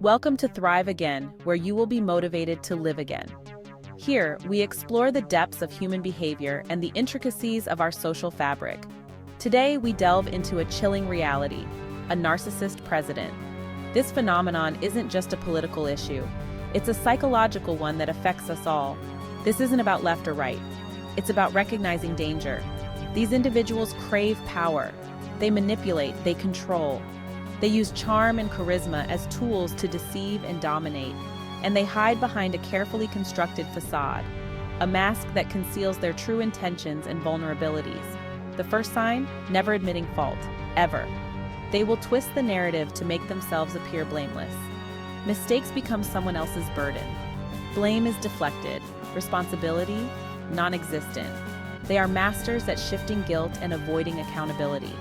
Welcome to Thrive Again, where you will be motivated to live again. Here, we explore the depths of human behavior and the intricacies of our social fabric. Today, we delve into a chilling reality: a narcissist president. This phenomenon isn't just a political issue. It's a psychological one that affects us all. This isn't about left or right. It's about recognizing danger. These individuals crave power. They manipulate, they control. They use charm and charisma as tools to deceive and dominate, and they hide behind a carefully constructed facade, a mask that conceals their true intentions and vulnerabilities. The first sign: never admitting fault, ever. They will twist the narrative to make themselves appear blameless. Mistakes become someone else's burden. Blame is deflected, responsibility, non-existent. They are masters at shifting guilt and avoiding accountability.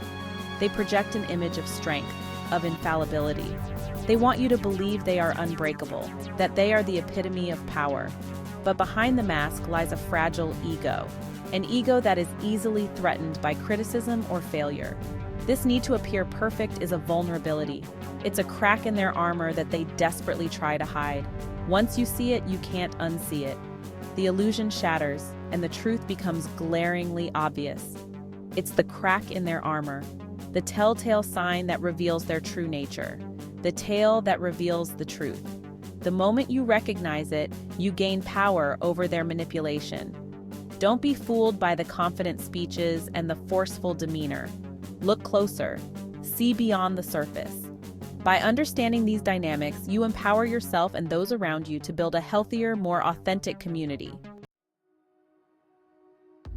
They project an image of strength, of infallibility. They want you to believe they are unbreakable, that they are the epitome of power. But behind the mask lies a fragile ego, an ego that is easily threatened by criticism or failure. This need to appear perfect is a vulnerability. It's a crack in their armor that they desperately try to hide. Once you see it, you can't unsee it. The illusion shatters, and the truth becomes glaringly obvious. It's the crack in their armor, the telltale sign that reveals their true nature, the tale that reveals the truth. The moment you recognize it, you gain power over their manipulation. Don't be fooled by the confident speeches and the forceful demeanor. Look closer. See beyond the surface. By understanding these dynamics, you empower yourself and those around you to build a healthier, more authentic community.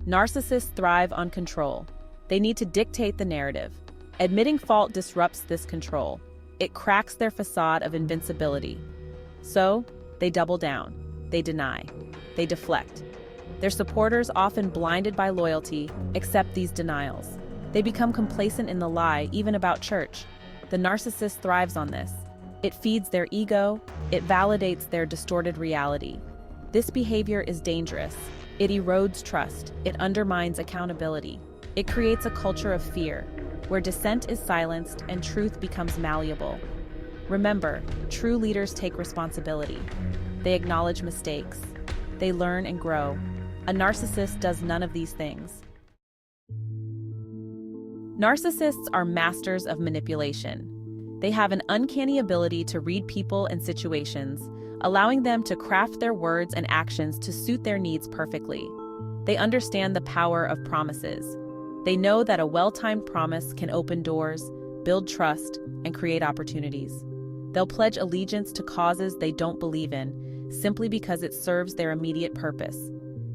Narcissists thrive on control. They need to dictate the narrative. Admitting fault disrupts this control. It cracks their facade of invincibility. So, they double down. They deny. They deflect. Their supporters, often blinded by loyalty, accept these denials. They become complacent in the lie, even about church. The narcissist thrives on this. It feeds their ego. It validates their distorted reality. This behavior is dangerous. It erodes trust. It undermines accountability. It creates a culture of fear, where dissent is silenced and truth becomes malleable. Remember, true leaders take responsibility. They acknowledge mistakes. They learn and grow. A narcissist does none of these things. Narcissists are masters of manipulation. They have an uncanny ability to read people and situations, allowing them to craft their words and actions to suit their needs perfectly. They understand the power of promises. They know that a well-timed promise can open doors, build trust, and create opportunities. They'll pledge allegiance to causes they don't believe in, simply because it serves their immediate purpose.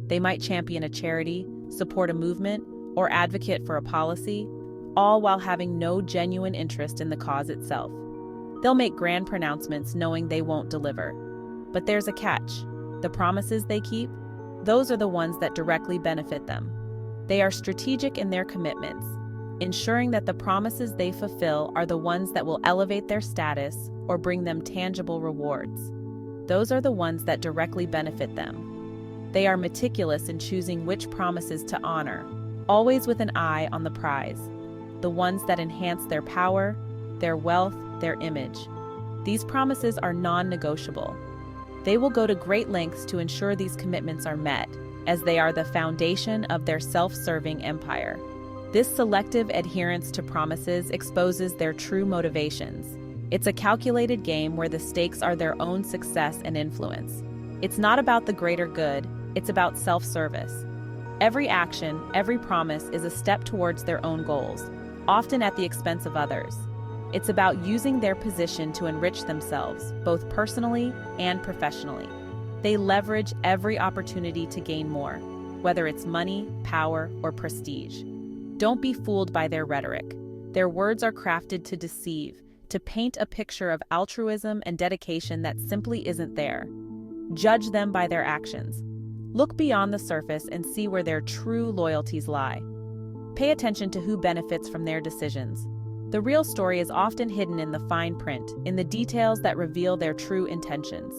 They might champion a charity, support a movement, or advocate for a policy, all while having no genuine interest in the cause itself. They'll make grand pronouncements knowing they won't deliver. But there's a catch. The promises they keep, those are the ones that directly benefit them. They are strategic in their commitments, ensuring that the promises they fulfill are the ones that will elevate their status or bring them tangible rewards. Those are the ones that directly benefit them. They are meticulous in choosing which promises to honor, always with an eye on the prize, the ones that enhance their power, their wealth, their image. These promises are non-negotiable. They will go to great lengths to ensure these commitments are met, as they are the foundation of their self-serving empire. This selective adherence to promises exposes their true motivations. It's a calculated game where the stakes are their own success and influence. It's not about the greater good, it's about self-service. Every action, every promise is a step towards their own goals, often at the expense of others. It's about using their position to enrich themselves, both personally and professionally. They leverage every opportunity to gain more, whether it's money, power, or prestige. Don't be fooled by their rhetoric. Their words are crafted to deceive, to paint a picture of altruism and dedication that simply isn't there. Judge them by their actions. Look beyond the surface and see where their true loyalties lie. Pay attention to who benefits from their decisions. The real story is often hidden in the fine print, in the details that reveal their true intentions.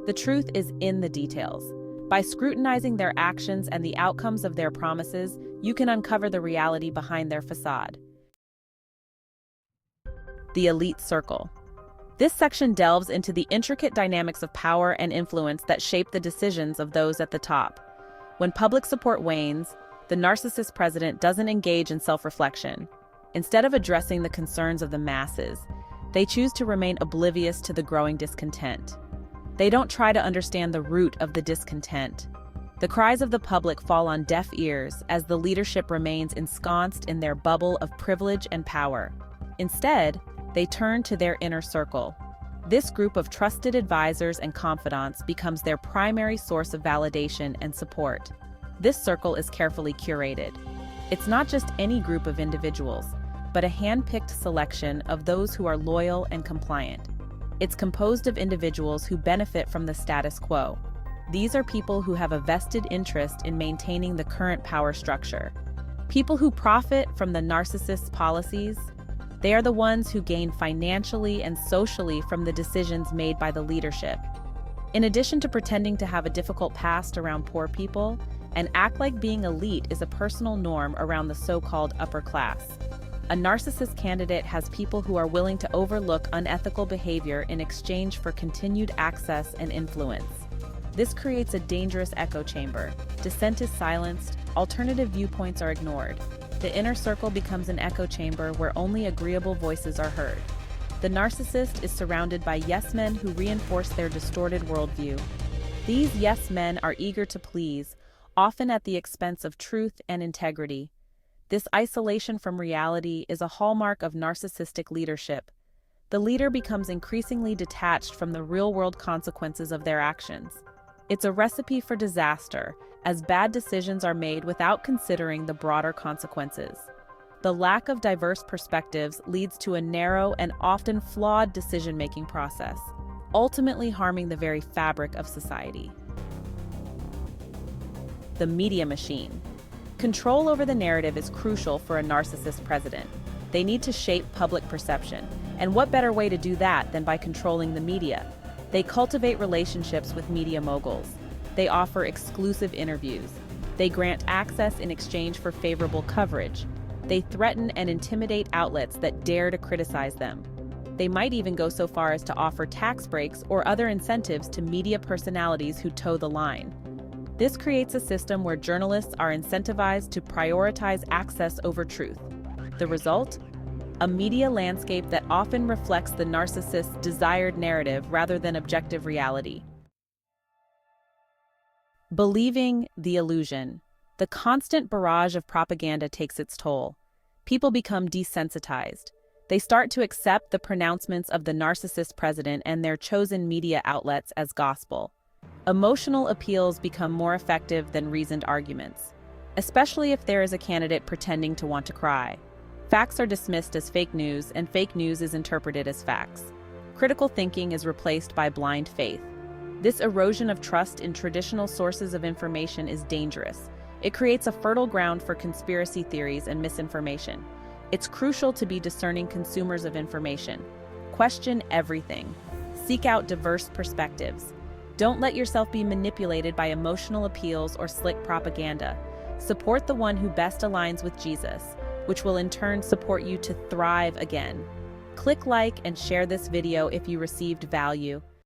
The truth is in the details. By scrutinizing their actions and the outcomes of their promises, you can uncover the reality behind their facade. The elite circle. This section delves into the intricate dynamics of power and influence that shape the decisions of those at the top. When public support wanes, the narcissist president doesn't engage in self-reflection. Instead of addressing the concerns of the masses, they choose to remain oblivious to the growing discontent. They don't try to understand the root of the discontent. The cries of the public fall on deaf ears as the leadership remains ensconced in their bubble of privilege and power. Instead, they turn to their inner circle. This group of trusted advisors and confidants becomes their primary source of validation and support. This circle is carefully curated. It's not just any group of individuals, but a hand-picked selection of those who are loyal and compliant. It's composed of individuals who benefit from the status quo. These are people who have a vested interest in maintaining the current power structure. People who profit from the narcissist's policies. They are the ones who gain financially and socially from the decisions made by the leadership. In addition to pretending to have a difficult past around poor people, and act like being elite is a personal norm around the so-called upper class. A narcissist candidate has people who are willing to overlook unethical behavior in exchange for continued access and influence. This creates a dangerous echo chamber. Dissent is silenced, alternative viewpoints are ignored. The inner circle becomes an echo chamber where only agreeable voices are heard. The narcissist is surrounded by yes men who reinforce their distorted worldview. These yes men are eager to please, often at the expense of truth and integrity. This isolation from reality is a hallmark of narcissistic leadership. The leader becomes increasingly detached from the real-world consequences of their actions. It's a recipe for disaster, as bad decisions are made without considering the broader consequences. The lack of diverse perspectives leads to a narrow and often flawed decision-making process, ultimately harming the very fabric of society. The media machine. Control over the narrative is crucial for a narcissist president. They need to shape public perception, and what better way to do that than by controlling the media? They cultivate relationships with media moguls. They offer exclusive interviews. They grant access in exchange for favorable coverage. They threaten and intimidate outlets that dare to criticize them. They might even go so far as to offer tax breaks or other incentives to media personalities who toe the line. This creates a system where journalists are incentivized to prioritize access over truth. The result? A media landscape that often reflects the narcissist's desired narrative rather than objective reality. Believing the illusion. The constant barrage of propaganda takes its toll. People become desensitized. They start to accept the pronouncements of the narcissist president and their chosen media outlets as gospel. Emotional appeals become more effective than reasoned arguments, especially if there is a candidate pretending to want to cry. Facts are dismissed as fake news, and fake news is interpreted as facts. Critical thinking is replaced by blind faith. This erosion of trust in traditional sources of information is dangerous. It creates a fertile ground for conspiracy theories and misinformation. It's crucial to be discerning consumers of information. Question everything. Seek out diverse perspectives. Don't let yourself be manipulated by emotional appeals or slick propaganda. Support the one who best aligns with Jesus, which will in turn support you to thrive again. Click like and share this video if you received value.